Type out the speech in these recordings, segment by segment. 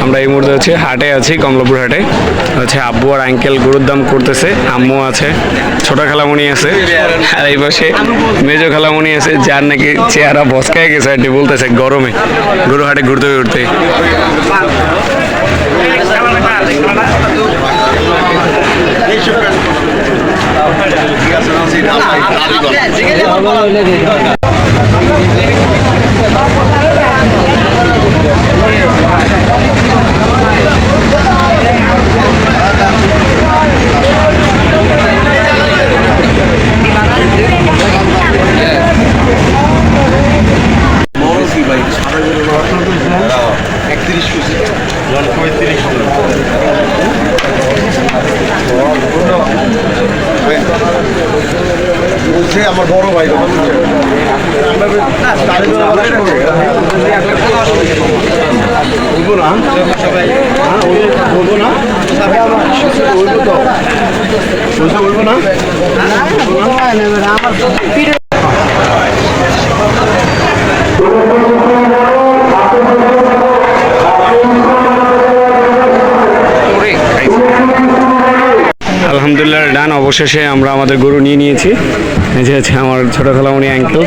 আমরা এই মুহূর্তে হচ্ছে হাটে আছি, কমলাপুর হাটে। হচ্ছে আব্বু আর আঙ্কেল গরুর দাম করতেছে, আম্মু আছে, ছোট খালামণি আছে, আর এই পাশে মেজো খালামণি আছে, যার নাকি চেহারা বসকায় গেছে আর কি, বলতেছে গরমে গরু হাটে ঘুরতে ঘুরতে। আমার বড় ভাই বলবো না বলবো না বলবো না আলহামদুলিল্লাহ ডান। অবশেষে আমরা আমাদের গরু নিয়ে নিয়েছি। এই যে হচ্ছে আমার ছোটো খালামণি আঙ্কেল,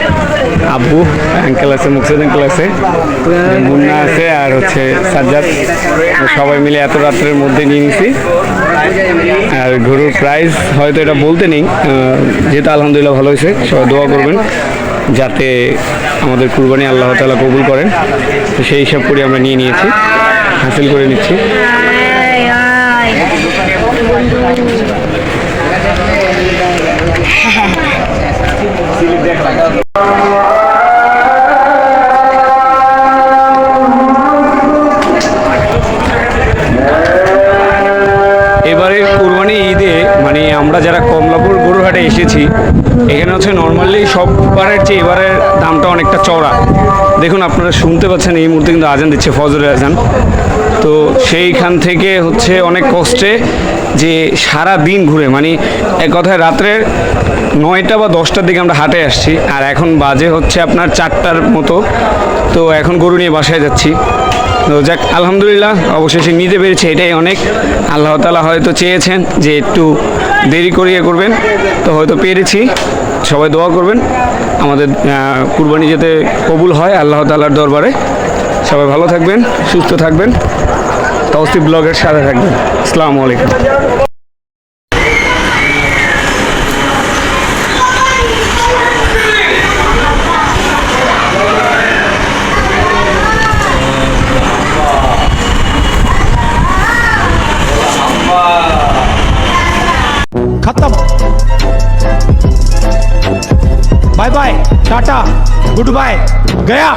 আব্বু আঙ্কেল আছে, মুকসেদ আঙ্কেল আছে, মুন্না আছে, আর হচ্ছে সাজ্জাদ। সবাই মিলে এত রাত্রের মধ্যে নিয়ে নিয়েছি। আর গরুর প্রাইস হয়তো এটা বলতে নেই, যেটা আলহামদুলিল্লাহ ভালো হয়েছে। সবাই দোয়া করবেন যাতে আমাদের কুরবানি আল্লাহ তাআলা কবুল করেন। তো সেই হিসাব করে আমরা নিয়ে নিয়েছি, হাসিল করে নিচ্ছি। এবারে কুরবানি ঈদে মানে আমরা যারা কমলাপুর গরুহাটে এসেছি, এখানে হচ্ছে নর্মালি সববারের চেয়ে এবারের দামটা অনেকটা চড়া। দেখুন আপনারা শুনতে পাচ্ছেন এই মুহূর্তে কিন্তু আজান দিচ্ছে, ফজরের আজান। তো সেইখান থেকে হচ্ছে অনেক কষ্টে যে সারা দিন ঘুরে, মানে এক কথায় রাত্রের 9টা বা 10টার দিকে আমরা হাটে আসছি, আর এখন বাজে হচ্ছে আপনার 4টার মতো। তো এখন গরু নিয়ে বাসায় যাচ্ছি। তো যাক আলহামদুলিল্লাহ অবশেষে নিতে পেরেছি, এটাই অনেক। আল্লাহ তাআলা হয়তো চেয়েছেন যে একটু দেরি করিয়ে করবেন, তো হয়তো পেরেছি। সবাই দোয়া করবেন আমাদের কুরবানি যাতে কবুল হয় আল্লাহ তাআলার দরবারে। সবাই ভালো থাকবেন, সুস্থ থাকবেন, তাওসিফ ব্লগের সাথে থাকবেন। আসসালামু আলাইকুম। खत्म bye bye tata goodbye गया।